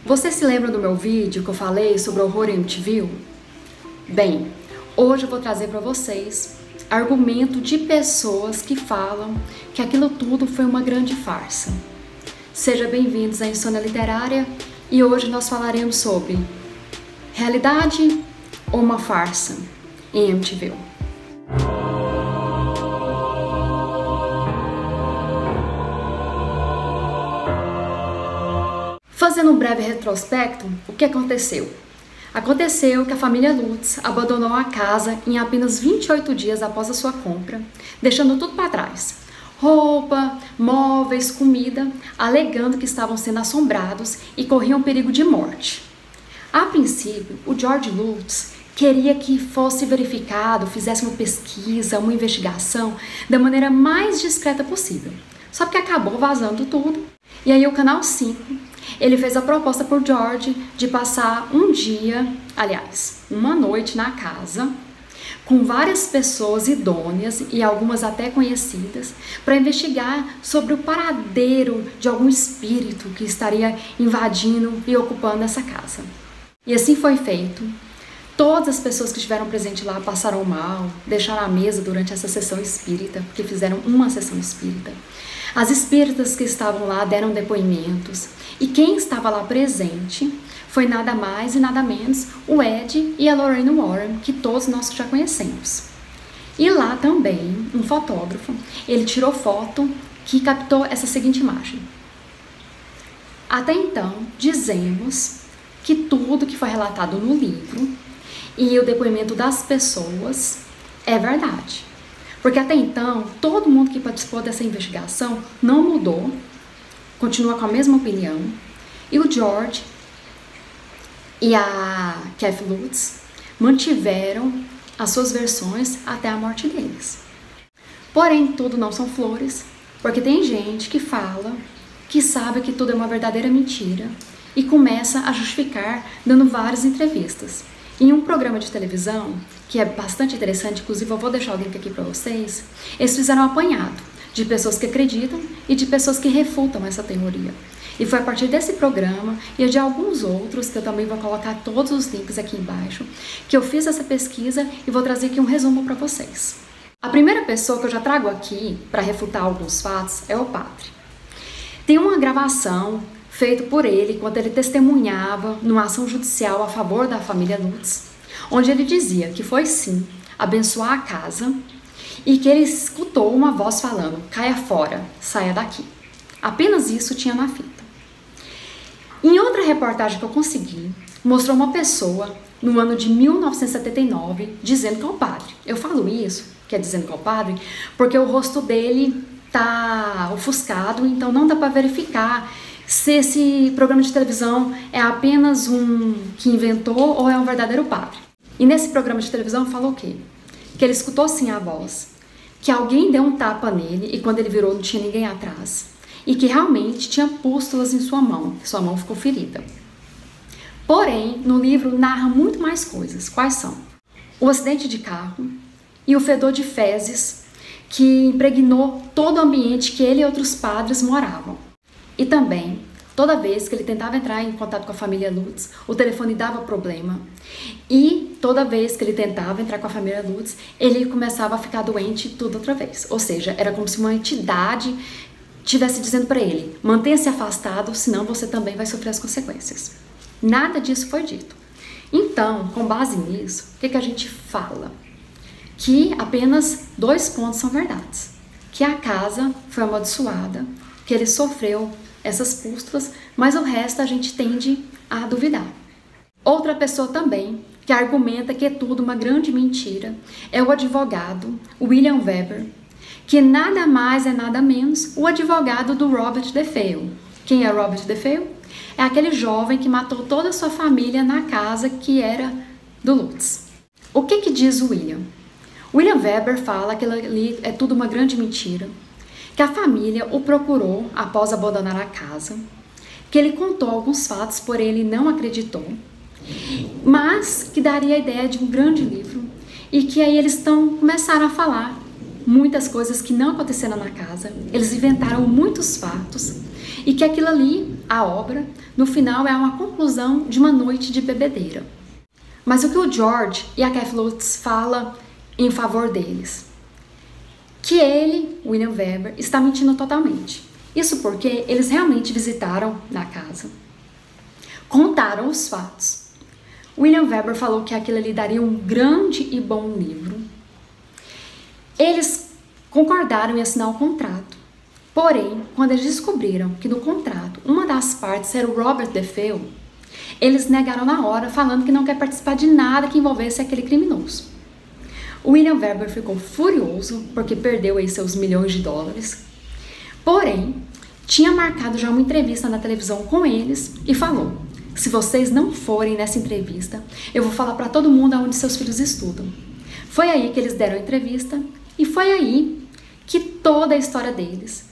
Você se lembra do meu vídeo que eu falei sobre o horror em Amityville? Bem, hoje eu vou trazer para vocês argumento de pessoas que falam que aquilo tudo foi uma grande farsa. Sejam bem-vindos à Insônia Literária e hoje nós falaremos sobre realidade ou uma farsa em Amityville. Fazendo um breve retrospecto, o que aconteceu? Aconteceu que a família Lutz abandonou a casa em apenas 28 dias após a sua compra, deixando tudo para trás. Roupa, móveis, comida, alegando que estavam sendo assombrados e corriam perigo de morte. A princípio, o George Lutz queria que fosse verificado, fizesse uma pesquisa, uma investigação da maneira mais discreta possível. Só que acabou vazando tudo. E aí o Canal 5, ele fez a proposta por George de passar um dia, aliás, uma noite na casa, com várias pessoas idôneas e algumas até conhecidas, para investigar sobre o paradeiro de algum espírito que estaria invadindo e ocupando essa casa. E assim foi feito. Todas as pessoas que estiveram presentes lá passaram mal, deixaram a mesa durante essa sessão espírita, porque fizeram uma sessão espírita. As espíritas que estavam lá deram depoimentos, e quem estava lá presente foi nada mais e nada menos o Ed e a Lorraine Warren, que todos nós já conhecemos. E lá também, um fotógrafo, ele tirou foto que captou essa seguinte imagem. Até então, dizemos que tudo que foi relatado no livro e o depoimento das pessoas é verdade. Porque até então, todo mundo que participou dessa investigação não mudou, continua com a mesma opinião, e o George e a Kathy Lutz mantiveram as suas versões até a morte deles. Porém, tudo não são flores, porque tem gente que fala, que sabe que tudo é uma verdadeira mentira e começa a justificar dando várias entrevistas. Em um programa de televisão, que é bastante interessante, inclusive eu vou deixar o link aqui para vocês, eles fizeram um apanhado de pessoas que acreditam e de pessoas que refutam essa teoria. E foi a partir desse programa e de alguns outros, que eu também vou colocar todos os links aqui embaixo, que eu fiz essa pesquisa e vou trazer aqui um resumo para vocês. A primeira pessoa que eu já trago aqui para refutar alguns fatos é o padre. Tem uma gravação feita por ele enquanto ele testemunhava numa ação judicial a favor da família Lutz, onde ele dizia que foi sim abençoar a casa e que ele escutou uma voz falando: caia fora, saia daqui. Apenas isso tinha na fita. Em outra reportagem que eu consegui, mostrou uma pessoa no ano de 1979 dizendo que é o padre. Eu falo isso, que é dizendo que é o padre, porque o rosto dele tá ofuscado, então não dá para verificar se esse programa de televisão é apenas um que inventou ou é um verdadeiro padre. E nesse programa de televisão falou o quê? Que ele escutou sim a voz, que alguém deu um tapa nele e quando ele virou não tinha ninguém atrás, e que realmente tinha pústulas em sua mão ficou ferida. Porém, no livro narra muito mais coisas. Quais são? O acidente de carro e o fedor de fezes que impregnou todo o ambiente que ele e outros padres moravam. E também, toda vez que ele tentava entrar em contato com a família Lutz, o telefone dava problema. E toda vez que ele tentava entrar com a família Lutz, ele começava a ficar doente tudo outra vez. Ou seja, era como se uma entidade estivesse dizendo para ele: mantenha-se afastado, senão você também vai sofrer as consequências. Nada disso foi dito. Então, com base nisso, o que a gente fala? Que apenas 2 pontos são verdades. Que a casa foi amaldiçoada, que ele sofreu essas pústulas, mas o resto a gente tende a duvidar. Outra pessoa também que argumenta que é tudo uma grande mentira é o advogado William Weber, que nada mais é nada menos o advogado do Robert DeFeo. Quem é Robert DeFeo? É aquele jovem que matou toda a sua família na casa que era do Lutz. O que diz o William? William Weber fala que ali é tudo uma grande mentira, que a família o procurou após abandonar a casa, que ele contou alguns fatos, porém ele não acreditou, mas que daria a ideia de um grande livro e que aí eles começaram a falar muitas coisas que não aconteceram na casa, eles inventaram muitos fatos E que aquilo ali, a obra, no final é uma conclusão de uma noite de bebedeira. Mas o que o George e a Kathy Lutz falam em favor deles? Que ele, William Weber, está mentindo totalmente. Isso porque eles realmente visitaram na casa. Contaram os fatos. William Weber falou que aquilo ali daria um grande e bom livro. Eles concordaram em assinar o contrato. Porém, quando eles descobriram que no contrato uma das partes era o Robert DeFeo, eles negaram na hora, falando que não quer participar de nada que envolvesse aquele criminoso. William Weber ficou furioso porque perdeu aí seus milhões de dólares. Porém, tinha marcado já uma entrevista na televisão com eles e falou: se vocês não forem nessa entrevista, eu vou falar para todo mundo aonde seus filhos estudam. Foi aí que eles deram a entrevista e foi aí que toda a história deles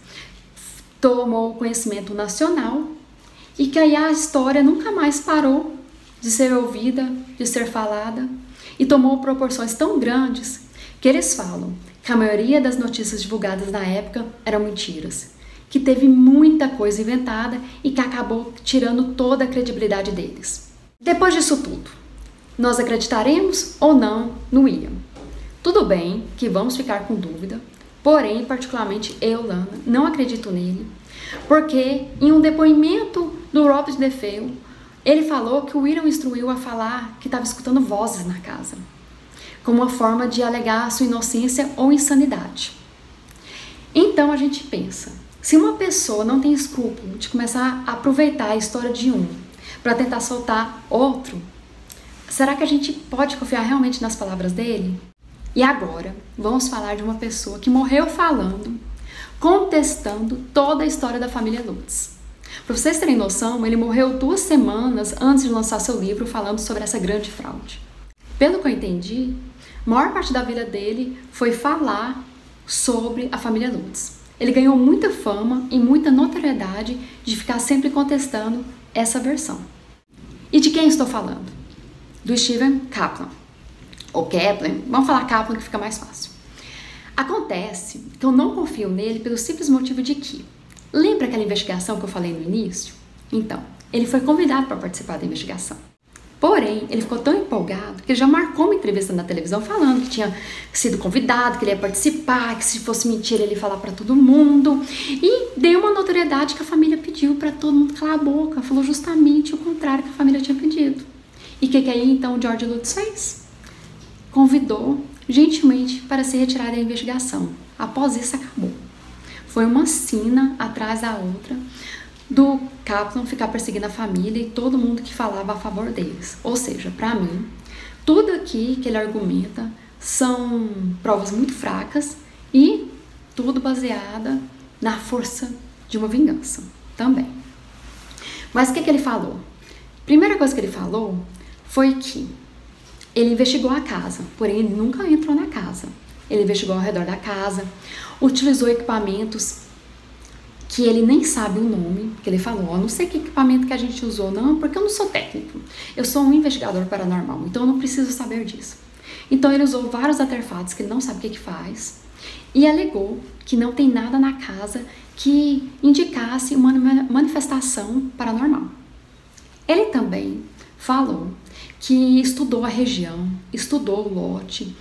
tomou conhecimento nacional e que aí a história nunca mais parou de ser ouvida, de ser falada e tomou proporções tão grandes que eles falam que a maioria das notícias divulgadas na época eram mentiras, que teve muita coisa inventada e que acabou tirando toda a credibilidade deles. Depois disso tudo, nós acreditaremos ou não no William? Tudo bem que vamos ficar com dúvida, porém, particularmente eu, Lana, não acredito nele, porque em um depoimento do Robert DeFeo, ele falou que o William instruiu a falar que estava escutando vozes na casa, como uma forma de alegar sua inocência ou insanidade. Então a gente pensa, se uma pessoa não tem escrúpulo de começar a aproveitar a história de um para tentar soltar outro, será que a gente pode confiar realmente nas palavras dele? E agora, vamos falar de uma pessoa que morreu falando, contestando toda a história da família Lutz. Para vocês terem noção, ele morreu 2 semanas antes de lançar seu livro falando sobre essa grande fraude. Pelo que eu entendi, a maior parte da vida dele foi falar sobre a família Lutz. Ele ganhou muita fama e muita notoriedade de ficar sempre contestando essa versão. E de quem estou falando? Do Steven Kaplan. Ou Kaplan, vamos falar Kaplan que fica mais fácil. Acontece que eu não confio nele pelo simples motivo de que, lembra aquela investigação que eu falei no início? Então, ele foi convidado para participar da investigação. Porém, ele ficou tão empolgado que ele já marcou uma entrevista na televisão falando que tinha sido convidado, que ele ia participar, que se fosse mentira ele ia falar para todo mundo. E deu uma notoriedade que a família pediu para todo mundo calar a boca. Falou justamente o contrário que a família tinha pedido. E o que aí então o George Lutz fez? Convidou gentilmente para ser retirada da investigação. Após isso, acabou. Foi uma sina atrás da outra do Kaplan ficar perseguindo a família e todo mundo que falava a favor deles. Ou seja, para mim, tudo aqui que ele argumenta são provas muito fracas e tudo baseada na força de uma vingança também. Mas o que ele falou? Primeira coisa que ele falou foi que ele investigou a casa, porém ele nunca entrou na casa. Ele investigou ao redor da casa, utilizou equipamentos que ele nem sabe o nome, que ele falou, não sei que equipamento que a gente usou não, porque eu não sou técnico. Eu sou um investigador paranormal, então eu não preciso saber disso. Então ele usou vários artefatos que ele não sabe o que faz e alegou que não tem nada na casa que indicasse uma manifestação paranormal. Ele também falou que estudou a região, estudou o lote,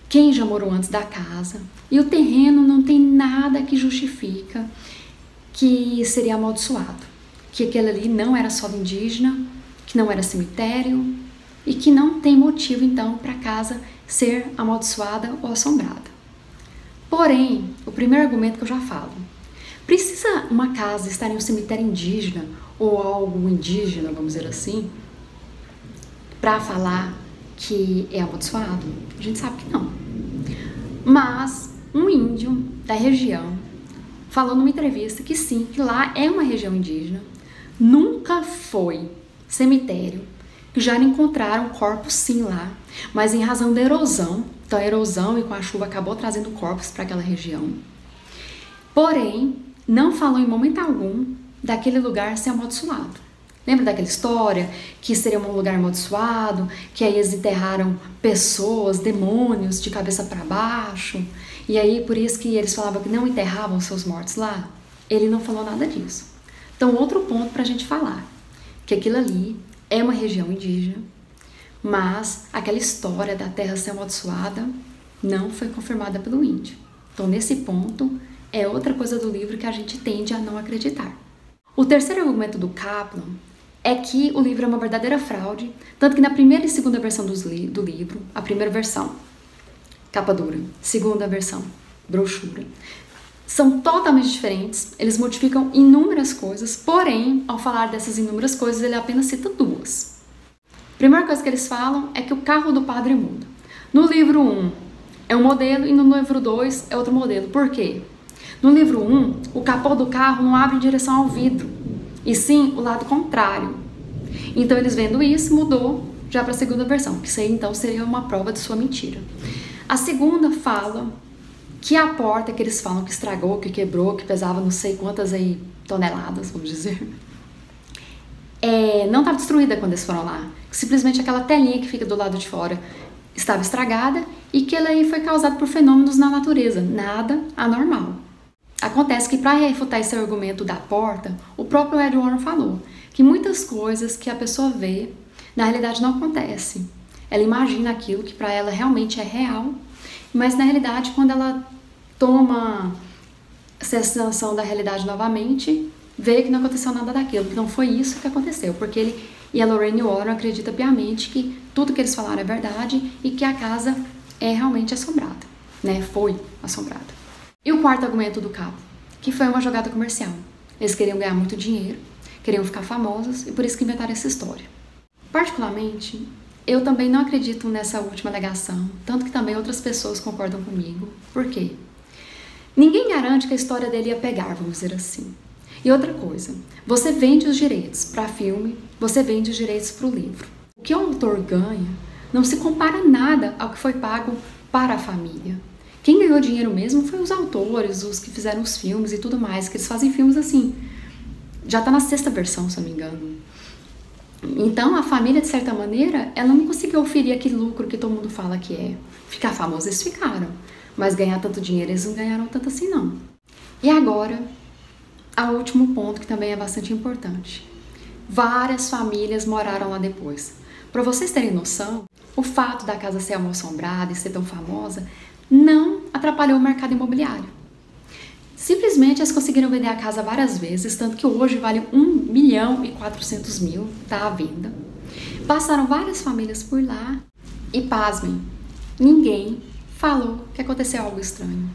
quem já morou antes da casa, e o terreno não tem nada que justifica que seria amaldiçoado, que aquele ali não era solo indígena, que não era cemitério e que não tem motivo então para a casa ser amaldiçoada ou assombrada. Porém, o primeiro argumento que eu já falo, precisa uma casa estar em um cemitério indígena ou algo indígena, vamos dizer assim, para falar que é amaldiçoado? A gente sabe que não. Mas um índio da região falou numa entrevista que sim, que lá é uma região indígena, nunca foi cemitério, que já encontraram corpos sim lá, mas em razão da erosão, então a erosão e com a chuva acabou trazendo corpos para aquela região. Porém, não falou em momento algum daquele lugar ser amaldiçoado. Lembra daquela história que seria um lugar amaldiçoado, que aí eles enterraram pessoas, demônios de cabeça para baixo, e aí por isso que eles falavam que não enterravam seus mortos lá? Ele não falou nada disso. Então, outro ponto para a gente falar, que aquilo ali é uma região indígena, mas aquela história da terra ser amaldiçoada não foi confirmada pelo índio. Então, nesse ponto, é outra coisa do livro que a gente tende a não acreditar. O terceiro argumento do Kaplan é que o livro é uma verdadeira fraude, tanto que na primeira e segunda versão do livro, a primeira versão, capa dura, segunda versão, brochura, são totalmente diferentes, eles modificam inúmeras coisas, porém, ao falar dessas inúmeras coisas, ele apenas cita duas. A primeira coisa que eles falam é que o carro do padre muda. No livro 1 é um modelo e no livro 2 é outro modelo. Por quê? No livro 1, o capô do carro não abre em direção ao vidro, e sim o lado contrário. Então, eles vendo isso, mudou já para a segunda versão, que isso aí, então, seria uma prova de sua mentira. A segunda fala que a porta que eles falam que estragou, que quebrou, que pesava não sei quantas aí toneladas, vamos dizer, não estava destruída quando eles foram lá. Simplesmente aquela telinha que fica do lado de fora estava estragada e que ela aí foi causada por fenômenos na natureza, nada anormal. Acontece que, para refutar esse argumento da porta, o próprio Ed Warren falou que muitas coisas que a pessoa vê, na realidade não acontece. Ela imagina aquilo que para ela realmente é real, mas na realidade, quando ela toma a sensação da realidade novamente, vê que não aconteceu nada daquilo, que não foi isso que aconteceu, porque ele e a Lorraine Warren acreditam piamente que tudo que eles falaram é verdade e que a casa é realmente assombrada, né? Foi assombrada. E o quarto argumento do Kaplan, que foi uma jogada comercial. Eles queriam ganhar muito dinheiro, queriam ficar famosos e por isso que inventaram essa história. Particularmente, eu também não acredito nessa última alegação, tanto que também outras pessoas concordam comigo. Por quê? Ninguém garante que a história dele ia pegar, vamos dizer assim. E outra coisa, você vende os direitos para filme, você vende os direitos para o livro. O que o autor ganha não se compara nada ao que foi pago para a família. Quem ganhou dinheiro mesmo foi os autores, os que fizeram os filmes e tudo mais, que eles fazem filmes assim. Já está na 6ª versão, se eu não me engano. Então, a família, de certa maneira, ela não conseguiu oferir aquele lucro que todo mundo fala que é. Ficar famoso, eles ficaram. Mas ganhar tanto dinheiro, eles não ganharam tanto assim, não. E agora, o último ponto, que também é bastante importante. Várias famílias moraram lá depois. Para vocês terem noção, o fato da casa ser mal-assombrada e ser tão famosa não atrapalhou o mercado imobiliário. Simplesmente eles conseguiram vender a casa várias vezes, tanto que hoje vale 1.400.000, tá à venda. Passaram várias famílias por lá e, pasmem, ninguém falou que aconteceu algo estranho.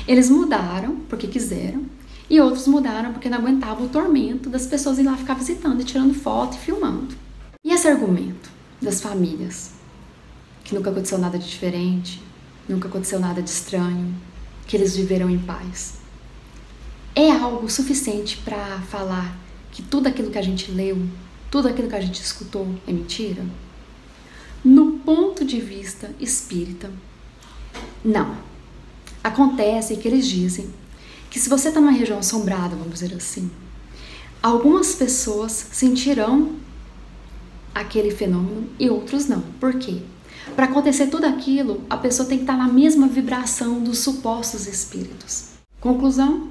Eles mudaram porque quiseram e outros mudaram porque não aguentavam o tormento das pessoas ir lá ficar visitando e tirando foto e filmando. E esse argumento das famílias, que nunca aconteceu nada de diferente, nunca aconteceu nada de estranho, que eles viveram em paz, é algo suficiente para falar que tudo aquilo que a gente leu, tudo aquilo que a gente escutou é mentira? No ponto de vista espírita, não. Acontece que eles dizem que se você está numa região assombrada, vamos dizer assim, algumas pessoas sentirão aquele fenômeno e outros não. Por quê? Para acontecer tudo aquilo, a pessoa tem que estar na mesma vibração dos supostos espíritos. Conclusão?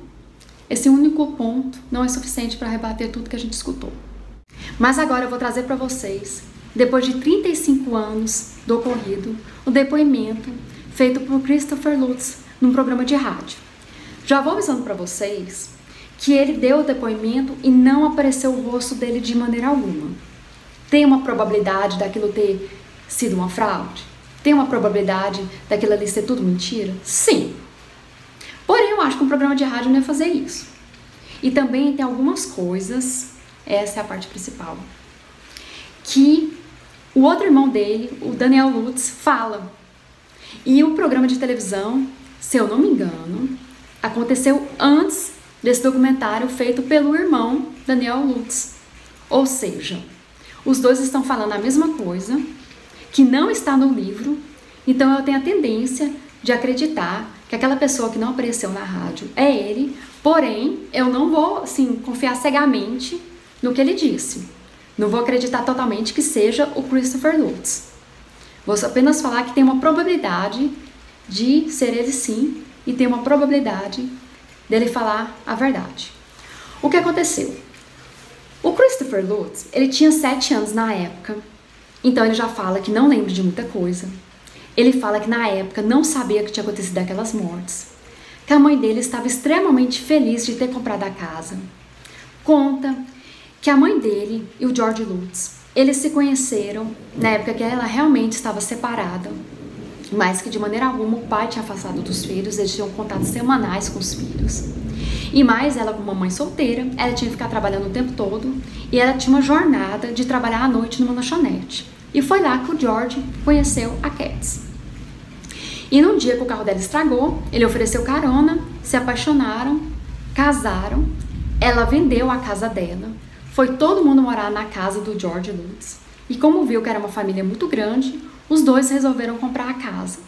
Esse único ponto não é suficiente para rebater tudo que a gente escutou. Mas agora eu vou trazer para vocês, depois de 35 anos do ocorrido, o depoimento feito por Christopher Lutz num programa de rádio. Já vou avisando para vocês que ele deu o depoimento e não apareceu o rosto dele de maneira alguma. Tem uma probabilidade daquilo ter sido uma fraude? Tem uma probabilidade daquilo ali ser tudo mentira? Sim. Porém, eu acho que um programa de rádio não ia fazer isso. E também tem algumas coisas, essa é a parte principal, que o outro irmão dele, o Daniel Lutz, fala. E o programa de televisão, se eu não me engano, aconteceu antes desse documentário feito pelo irmão Daniel Lutz. Ou seja, os dois estão falando a mesma coisa, que não está no livro, então eu tenho a tendência de acreditar que aquela pessoa que não apareceu na rádio é ele, porém, eu não vou, assim, confiar cegamente no que ele disse. Não vou acreditar totalmente que seja o Christopher Lutz. Vou apenas falar que tem uma probabilidade de ser ele sim, e tem uma probabilidade dele falar a verdade. O que aconteceu? O Christopher Lutz, ele tinha 7 anos na época, então ele já fala que não lembra de muita coisa. Ele fala que na época não sabia que tinha acontecido aquelas mortes, que a mãe dele estava extremamente feliz de ter comprado a casa. Conta que a mãe dele e o George Lutz, eles se conheceram na época que ela realmente estava separada, mas que de maneira alguma o pai tinha afastado dos filhos, eles tinham contatos semanais com os filhos. E mais ela, como uma mãe solteira, ela tinha que ficar trabalhando o tempo todo e ela tinha uma jornada de trabalhar à noite numa lanchonete. E foi lá que o George conheceu a Katz. E num dia que o carro dela estragou, ele ofereceu carona, se apaixonaram, casaram, ela vendeu a casa dela, foi todo mundo morar na casa do George Lutz. E como viu que era uma família muito grande, os dois resolveram comprar a casa.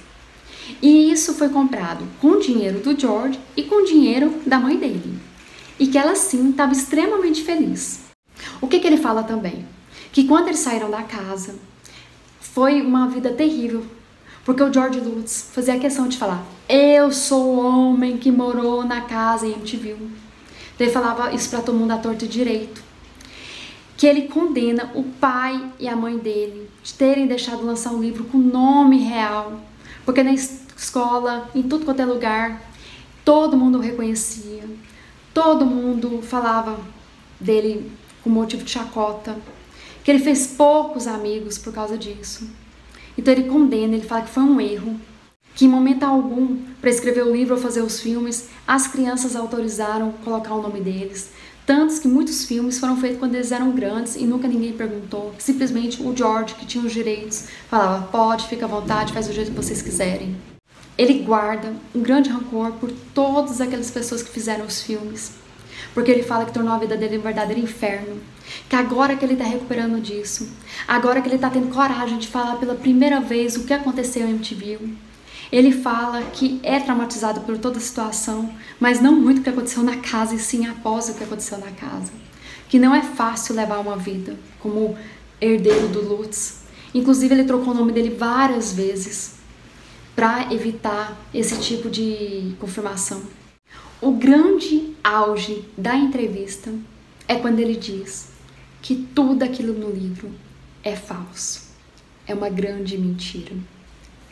E isso foi comprado com o dinheiro do George e com o dinheiro da mãe dele. E que ela sim estava extremamente feliz. O que ele fala também? Que quando eles saíram da casa, foi uma vida terrível. Porque o George Lutz fazia questão de falar: eu sou o homem que morou na casa e MTV. Ele falava isso para todo mundo à torta e direito. Que ele condena o pai e a mãe dele de terem deixado lançar um livro com nome real. Porque na escola, em tudo quanto é lugar, todo mundo o reconhecia. Todo mundo falava dele com motivo de chacota. Que ele fez poucos amigos por causa disso. Então ele condena, ele fala que foi um erro. Que em momento algum, para escrever o livro ou fazer os filmes, as crianças autorizaram colocar o nome deles. Tantos que muitos filmes foram feitos quando eles eram grandes e nunca ninguém perguntou. Simplesmente o George, que tinha os direitos, falava: pode, fica à vontade, faz do jeito que vocês quiserem. Ele guarda um grande rancor por todas aquelas pessoas que fizeram os filmes. Porque ele fala que tornou a vida dele um verdadeiro inferno. Que agora que ele está recuperando disso, agora que ele está tendo coragem de falar pela primeira vez o que aconteceu em MTV, ele fala que é traumatizado por toda a situação, mas não muito o que aconteceu na casa, e sim após o que aconteceu na casa. Que não é fácil levar uma vida como herdeiro do Lutz. Inclusive ele trocou o nome dele várias vezes para evitar esse tipo de confirmação. O grande auge da entrevista é quando ele diz que tudo aquilo no livro é falso. É uma grande mentira.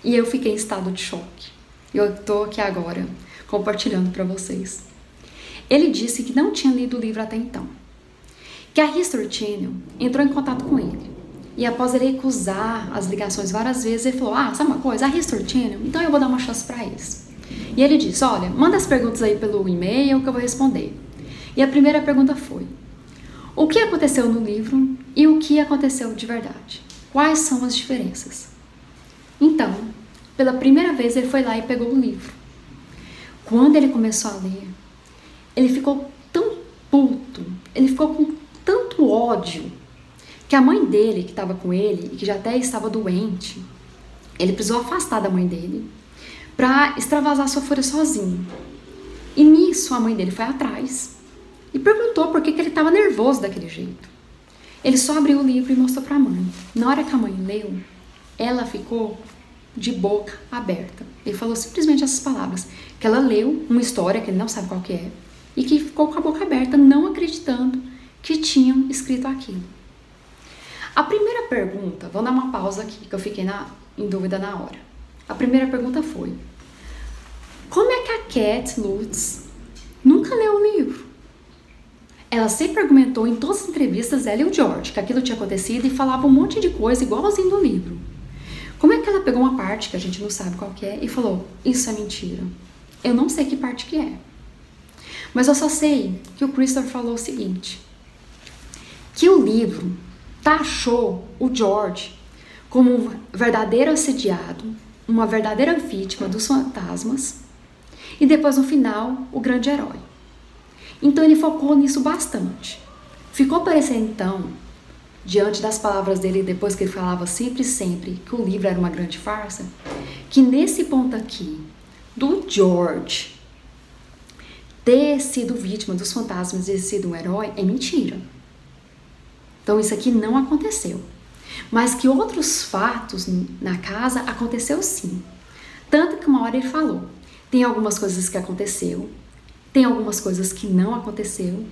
E eu fiquei em estado de choque. Eu tô aqui agora compartilhando para vocês. Ele disse que não tinha lido o livro até então. Que a History Channel entrou em contato com ele. E após ele recusar as ligações várias vezes, ele falou: sabe uma coisa? A History Channel, então eu vou dar uma chance para eles. E ele disse: olha, manda as perguntas aí pelo e-mail que eu vou responder. E a primeira pergunta foi: o que aconteceu no livro e o que aconteceu de verdade? Quais são as diferenças? Então, pela primeira vez ele foi lá e pegou o livro. Quando ele começou a ler, ele ficou tão puto, ele ficou com tanto ódio, que a mãe dele, que estava com ele e que já até estava doente, ele precisou afastar da mãe dele para extravasar sua fúria sozinho. E nisso a mãe dele foi atrás e perguntou por que ele estava nervoso daquele jeito. Ele só abriu o livro e mostrou para a mãe. Na hora que a mãe leu, ela ficou de boca aberta. Ele falou simplesmente essas palavras, que ela leu uma história que ele não sabe qual que é e que ficou com a boca aberta, não acreditando que tinham escrito aquilo. A primeira pergunta, vou dar uma pausa aqui, que eu fiquei em dúvida na hora. A primeira pergunta foi: como é que a Cat Lutz nunca leu o livro? Ela sempre argumentou em todas as entrevistas, ela e o George, que aquilo tinha acontecido e falava um monte de coisa igualzinho do livro. Como é que ela pegou uma parte que a gente não sabe qual que é e falou: isso é mentira? Eu não sei que parte que é. Mas eu só sei que o Christopher falou o seguinte, que o livro taxou o George como um verdadeiro assediado, uma verdadeira vítima dos fantasmas e depois no final o grande herói. Então ele focou nisso bastante. Ficou parecendo então, diante das palavras dele depois que ele falava sempre que o livro era uma grande farsa, que nesse ponto aqui do George ter sido vítima dos fantasmas e ter sido um herói é mentira. Então isso aqui não aconteceu. Mas que outros fatos na casa aconteceu sim. Tanto que uma hora ele falou: tem algumas coisas que aconteceu tem algumas coisas que não aconteceu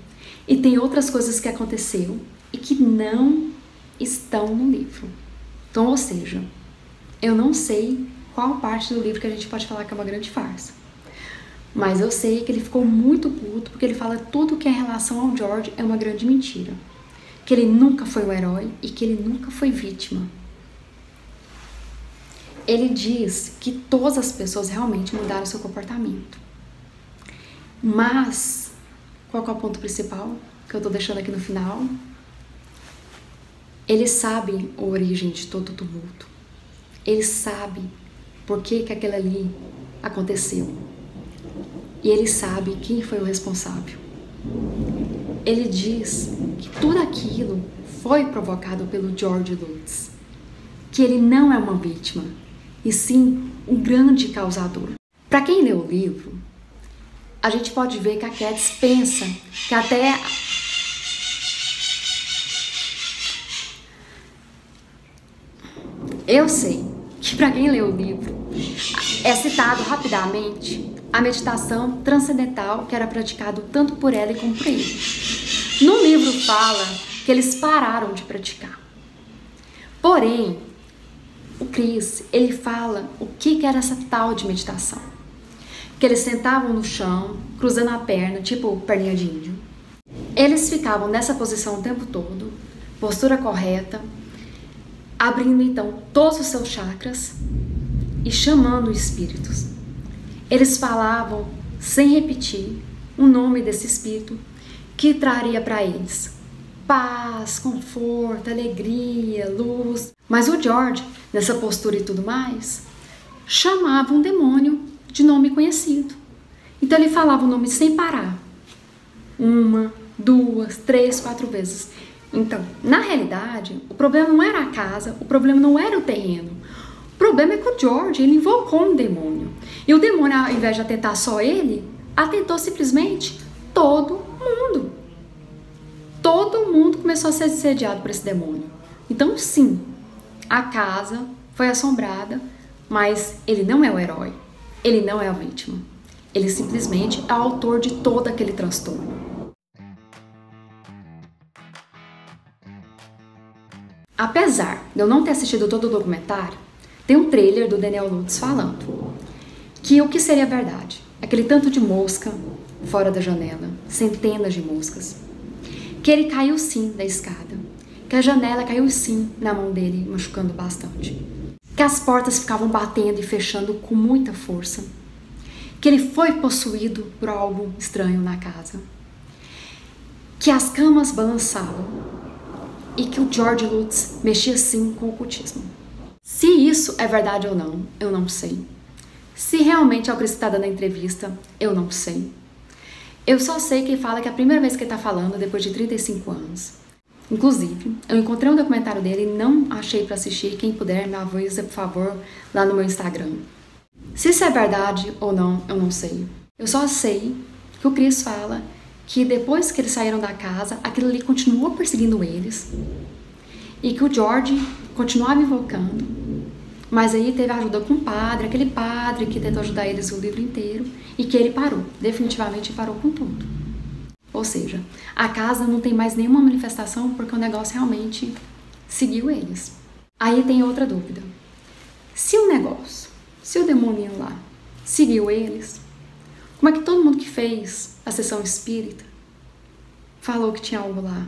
e tem outras coisas que aconteceu e que não estão no livro. Então, ou seja, eu não sei qual parte do livro que a gente pode falar que é uma grande farsa. Mas eu sei que ele ficou muito puto porque ele fala tudo que é em relação ao George é uma grande mentira. Que ele nunca foi um herói e que ele nunca foi vítima. Ele diz que todas as pessoas realmente mudaram seu comportamento. Mas, qual que é o ponto principal que eu tô deixando aqui no final? Ele sabe a origem de todo o tumulto. Ele sabe por que que aquilo ali aconteceu. E ele sabe quem foi o responsável. Ele diz que tudo aquilo foi provocado pelo George Lutz. Que ele não é uma vítima, e sim um grande causador. Para quem lê o livro, a gente pode ver que a Katz pensa que até eu sei que para quem lê o livro é citado rapidamente a meditação transcendental que era praticada tanto por ela como por ele. No livro fala que eles pararam de praticar. Porém, o Chris, ele fala o que era essa tal de meditação. Que eles sentavam no chão, cruzando a perna, tipo perninha de índio. Eles ficavam nessa posição o tempo todo, postura correta, abrindo então todos os seus chakras e chamando os espíritos. Eles falavam, sem repetir, o nome desse espírito que traria para eles paz, conforto, alegria, luz. Mas o George, nessa postura e tudo mais, chamava um demônio de nome conhecido. Então ele falava o nome sem parar. 1, 2, 3, 4 vezes. Então, na realidade, o problema não era a casa, o problema não era o terreno. O problema é que o George, ele invocou um demônio. E o demônio, ao invés de atentar só ele, atentou simplesmente todo mundo. Todo mundo começou a ser assediado por esse demônio. Então, sim, a casa foi assombrada, mas ele não é o herói. Ele não é a vítima. Ele simplesmente é o autor de todo aquele transtorno. Apesar de eu não ter assistido todo o documentário, tem um trailer do Daniel Lutz falando que o que seria verdade? Aquele tanto de mosca fora da janela, centenas de moscas. Que ele caiu sim da escada, que a janela caiu sim na mão dele, machucando bastante. Que as portas ficavam batendo e fechando com muita força. Que ele foi possuído por algo estranho na casa. Que as camas balançavam e que o George Lutz mexia sim com o ocultismo. Se isso é verdade ou não, eu não sei. Se realmente é o Chris que está dando a entrevista, eu não sei. Eu só sei que ele fala que é a primeira vez que ele está falando depois de 35 anos. Inclusive, eu encontrei um documentário dele e não achei para assistir. Quem puder, me avisa, por favor, lá no meu Instagram. Se isso é verdade ou não, eu não sei. Eu só sei que o Chris fala que depois que eles saíram da casa, aquilo ali continuou perseguindo eles. E que o George continuava invocando. Mas aí teve ajuda com um padre, aquele padre que tentou ajudar eles o livro inteiro. E que ele parou, definitivamente parou com tudo. Ou seja, a casa não tem mais nenhuma manifestação porque o negócio realmente seguiu eles. Aí tem outra dúvida. Se o negócio, se o demônio lá seguiu eles, como é que todo mundo que fez a sessão espírita falou que tinha algo lá,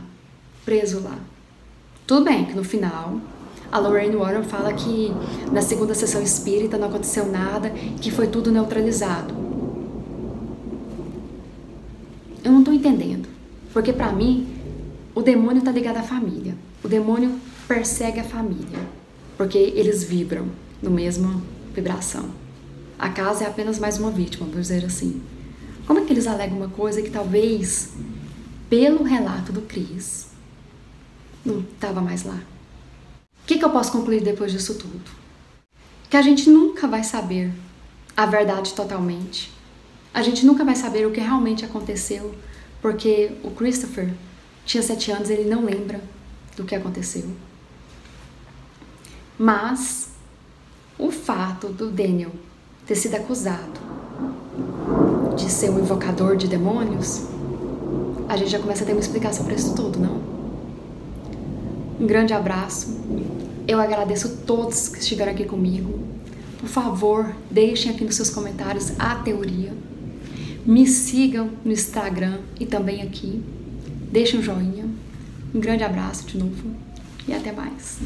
preso lá? Tudo bem que no final a Lorraine Warren fala que na segunda sessão espírita não aconteceu nada, que foi tudo neutralizado. Eu não tô entendendo, porque pra mim o demônio tá ligado à família. O demônio persegue a família, porque eles vibram no mesma vibração. A casa é apenas mais uma vítima, vamos dizer assim. Como é que eles alegam uma coisa que talvez, pelo relato do Chris, não estava mais lá? O que eu posso concluir depois disso tudo? Que a gente nunca vai saber a verdade totalmente. A gente nunca vai saber o que realmente aconteceu, porque o Christopher tinha 7 anos e ele não lembra do que aconteceu. Mas o fato do Daniel ter sido acusado de ser um invocador de demônios, a gente já começa a ter uma explicação para isso tudo, não? Um grande abraço. Eu agradeço todos que estiveram aqui comigo. Por favor, deixem aqui nos seus comentários a teoria. Me sigam no Instagram e também aqui. Deixem um joinha. Um grande abraço de novo e até mais.